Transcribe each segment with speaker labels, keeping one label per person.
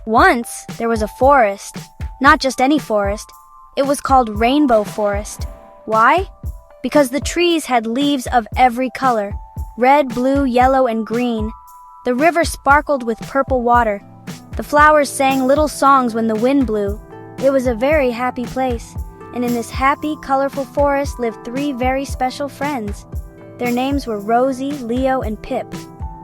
Speaker 1: Once, there was a forest. Not just any forest. It was called Rainbow Forest. Why? Because the trees had leaves of every color. Red, blue, yellow, and green. The river sparkled with purple water. The flowers sang little songs when the wind blew. It was a very happy place. And in this happy, colorful forest lived 3 very special friends. Their names were Rosie, Leo, and Pip.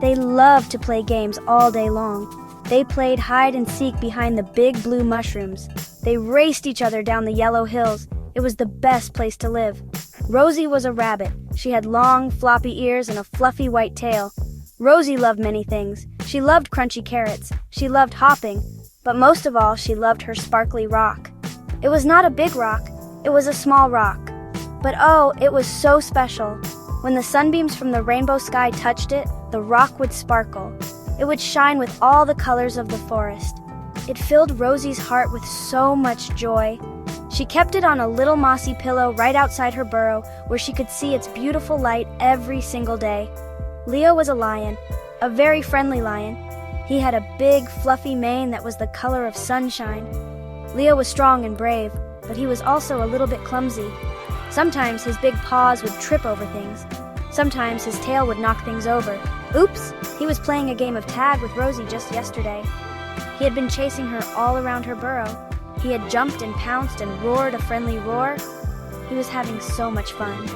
Speaker 1: They loved to play games all day long. They played hide and seek behind the big blue mushrooms. They raced each other down the yellow hills. It was the best place to live. Rosie was a rabbit. She had long, floppy ears and a fluffy white tail. Rosie loved many things. She loved crunchy carrots. She loved hopping. But most of all, she loved her sparkly rock. It was not a big rock. It was a small rock. But oh, it was so special. When the sunbeams from the rainbow sky touched it, the rock would sparkle. It would shine with all the colors of the forest. It filled Rosie's heart with so much joy. She kept it on a little mossy pillow right outside her burrow, where she could see its beautiful light every single day. Leo was a lion, a very friendly lion. He had a big, fluffy mane that was the color of sunshine. Leo was strong and brave, but he was also a little bit clumsy. Sometimes his big paws would trip over things. Sometimes his tail would knock things over. Oops! He was playing a game of tag with Rosie just yesterday. He had been chasing her all around her burrow. He had jumped and pounced and roared a friendly roar. He was having so much fun.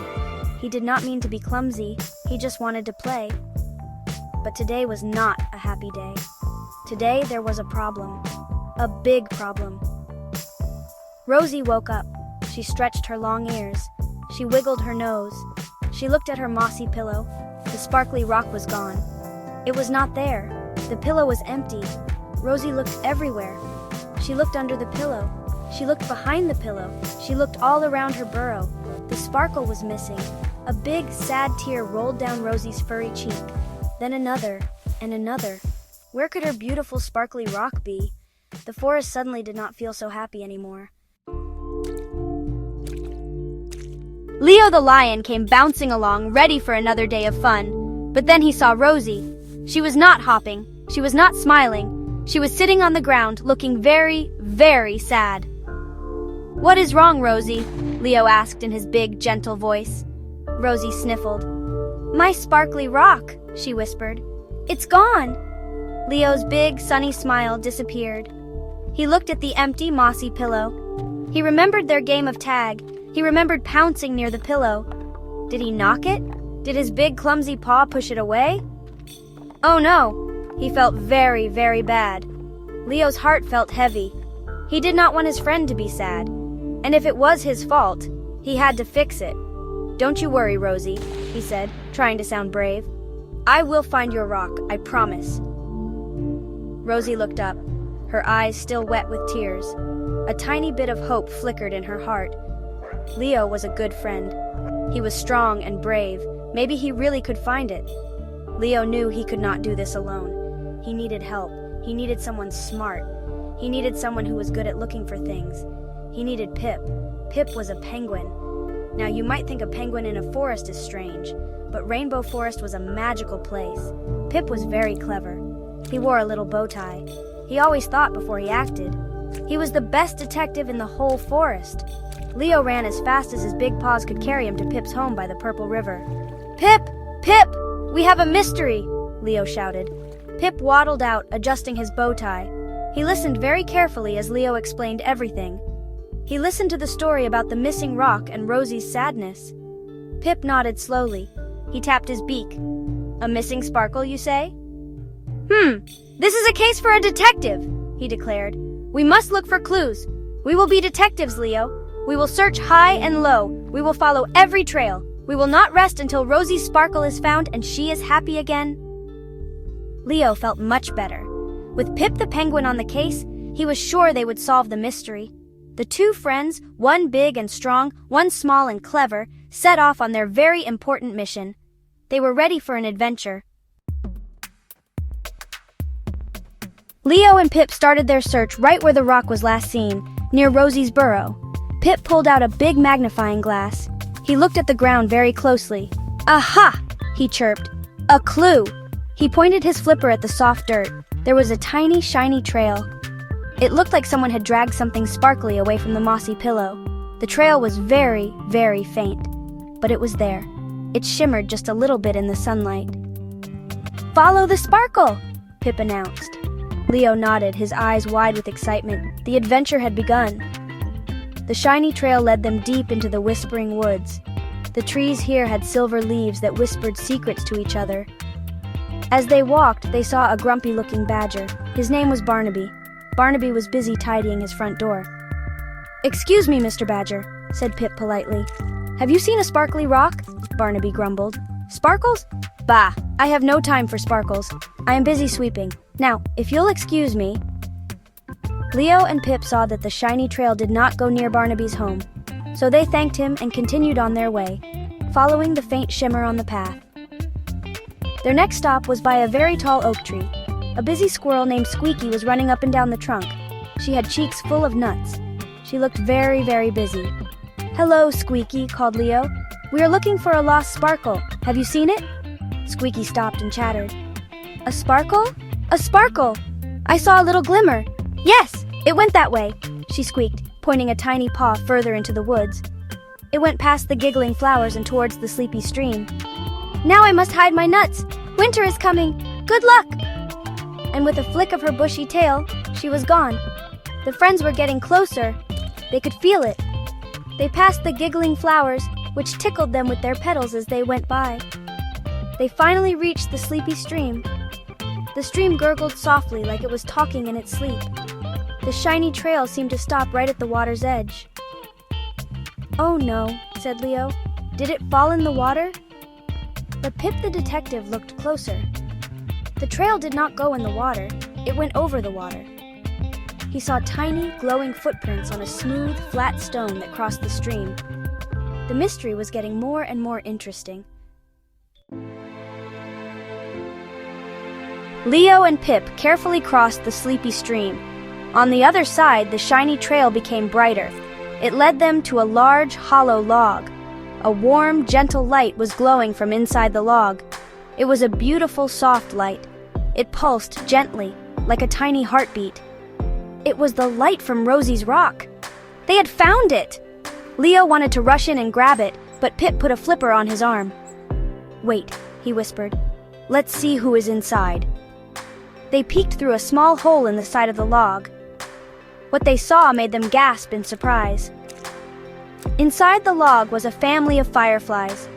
Speaker 1: He did not mean to be clumsy. He just wanted to play. But today was not a happy day. Today there was a problem. A big problem. Rosie woke up. She stretched her long ears. She wiggled her nose. She looked at her mossy pillow. The sparkly rock was gone. It was not there. The pillow was empty. Rosie looked everywhere. She looked under the pillow. She looked behind the pillow. She looked all around her burrow. The sparkle was missing. A big, sad tear rolled down Rosie's furry cheek. Then another, and another. Where could her beautiful, sparkly rock be? The forest suddenly did not feel so happy anymore. Leo the lion came bouncing along, ready for another day of fun. But then he saw Rosie. She was not hopping. She was not smiling. She was sitting on the ground, looking very, very sad. "What is wrong, Rosie?" Leo asked in his big, gentle voice. Rosie sniffled. "My sparkly rock," she whispered. "It's gone." Leo's big, sunny smile disappeared. He looked at the empty, mossy pillow. He remembered their game of tag. He remembered pouncing near the pillow. Did he knock it? Did his big, clumsy paw push it away? Oh no! He felt very, very bad. Leo's heart felt heavy. He did not want his friend to be sad. And if it was his fault, he had to fix it. "Don't you worry, Rosie," he said, trying to sound brave. "I will find your rock, I promise." Rosie looked up, her eyes still wet with tears. A tiny bit of hope flickered in her heart. Leo was a good friend. He was strong and brave. Maybe he really could find it. Leo knew he could not do this alone. He needed help. He needed someone smart. He needed someone who was good at looking for things. He needed Pip. Pip was a penguin. Now you might think a penguin in a forest is strange, but Rainbow Forest was a magical place. Pip was very clever. He wore a little bow tie. He always thought before he acted. He was the best detective in the whole forest. Leo ran as fast as his big paws could carry him to Pip's home by the Purple River. "Pip! Pip! We have a mystery!" Leo shouted. Pip waddled out, adjusting his bow tie. He listened very carefully as Leo explained everything. He listened to the story about the missing rock and Rosie's sadness. Pip nodded slowly. He tapped his beak. "A missing sparkle, you say?" This is a case for a detective," he declared. "We must look for clues. We will be detectives, Leo. We will search high and low. We will follow every trail. We will not rest until Rosie's sparkle is found and she is happy again." Leo felt much better. With Pip the penguin on the case, he was sure they would solve the mystery. The 2 friends, one big and strong, one small and clever, set off on their very important mission. They were ready for an adventure. Leo and Pip started their search right where the rock was last seen, near Rosie's burrow. Pip pulled out a big magnifying glass. He looked at the ground very closely. "Aha!" he chirped. "A clue!" He pointed his flipper at the soft dirt. There was a tiny, shiny trail. It looked like someone had dragged something sparkly away from the mossy pillow. The trail was very, very faint, but it was there. It shimmered just a little bit in the sunlight. "Follow the sparkle," Pip announced. Leo nodded, his eyes wide with excitement. The adventure had begun. The shiny trail led them deep into the whispering woods. The trees here had silver leaves that whispered secrets to each other. As they walked, they saw a grumpy-looking badger. His name was Barnaby. Barnaby was busy tidying his front door. "Excuse me, Mr. Badger," said Pip politely. "Have you seen a sparkly rock?" Barnaby grumbled. "Sparkles? Bah, I have no time for sparkles. I am busy sweeping. Now, if you'll excuse me..." Leo and Pip saw that the shiny trail did not go near Barnaby's home, so they thanked him and continued on their way, following the faint shimmer on the path. Their next stop was by a very tall oak tree. A busy squirrel named Squeaky was running up and down the trunk. She had cheeks full of nuts. She looked very, very busy. "Hello, Squeaky," called Leo. "We are looking for a lost sparkle. Have you seen it?" Squeaky stopped and chattered. "A sparkle? A sparkle! I saw a little glimmer. Yes, it went that way," she squeaked, pointing a tiny paw further into the woods. "It went past the giggling flowers and towards the sleepy stream. Now I must hide my nuts. Winter is coming. Good luck!" And with a flick of her bushy tail, she was gone. The friends were getting closer. They could feel it. They passed the giggling flowers, which tickled them with their petals as they went by. They finally reached the sleepy stream. The stream gurgled softly like it was talking in its sleep. The shiny trail seemed to stop right at the water's edge. "Oh no," said Leo. "Did it fall in the water?" But Pip the detective looked closer. The trail did not go in the water. It went over the water. He saw tiny, glowing footprints on a smooth, flat stone that crossed the stream. The mystery was getting more and more interesting. Leo and Pip carefully crossed the sleepy stream. On the other side, the shiny trail became brighter. It led them to a large, hollow log. A warm, gentle light was glowing from inside the log. It was a beautiful, soft light. It pulsed gently, like a tiny heartbeat. It was the light from Rosie's rock. They had found it! Leo wanted to rush in and grab it, but Pip put a flipper on his arm. "Wait," he whispered. "Let's see who is inside." They peeked through a small hole in the side of the log. What they saw made them gasp in surprise. Inside the log was a family of fireflies.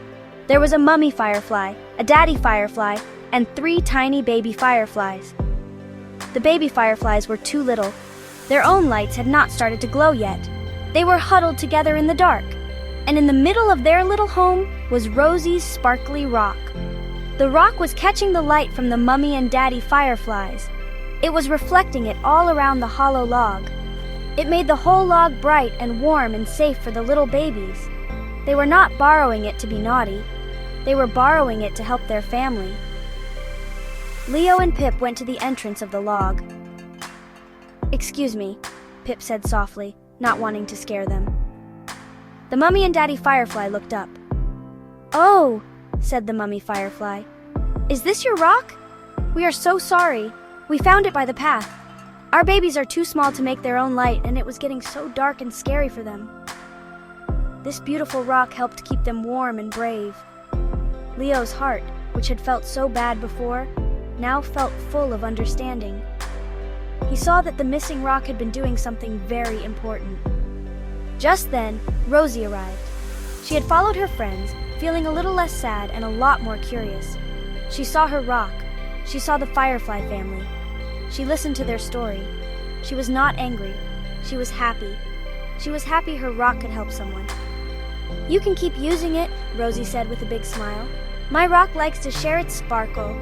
Speaker 1: There was a mummy firefly, a daddy firefly, and 3 tiny baby fireflies. The baby fireflies were too little. Their own lights had not started to glow yet. They were huddled together in the dark, and in the middle of their little home was Rosie's sparkly rock. The rock was catching the light from the mummy and daddy fireflies. It was reflecting it all around the hollow log. It made the whole log bright and warm and safe for the little babies. They were not borrowing it to be naughty. They were borrowing it to help their family. Leo and Pip went to the entrance of the log. "Excuse me," Pip said softly, not wanting to scare them. The mummy and daddy firefly looked up. "Oh," said the mummy firefly. "Is this your rock? We are so sorry. We found it by the path. Our babies are too small to make their own light, and it was getting so dark and scary for them. This beautiful rock helped keep them warm and brave." Leo's heart, which had felt so bad before, now felt full of understanding. He saw that the missing rock had been doing something very important. Just then, Rosie arrived. She had followed her friends, feeling a little less sad and a lot more curious. She saw her rock. She saw the Firefly family. She listened to their story. She was not angry. She was happy. She was happy her rock could help someone. "You can keep using it," Rosie said with a big smile. "My rock likes to share its sparkle."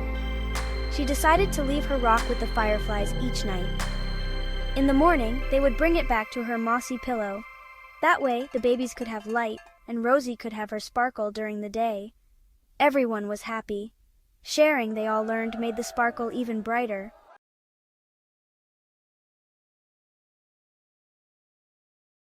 Speaker 1: She decided to leave her rock with the fireflies each night. In the morning, they would bring it back to her mossy pillow. That way, the babies could have light, and Rosie could have her sparkle during the day. Everyone was happy. Sharing, they all learned, made the sparkle even brighter.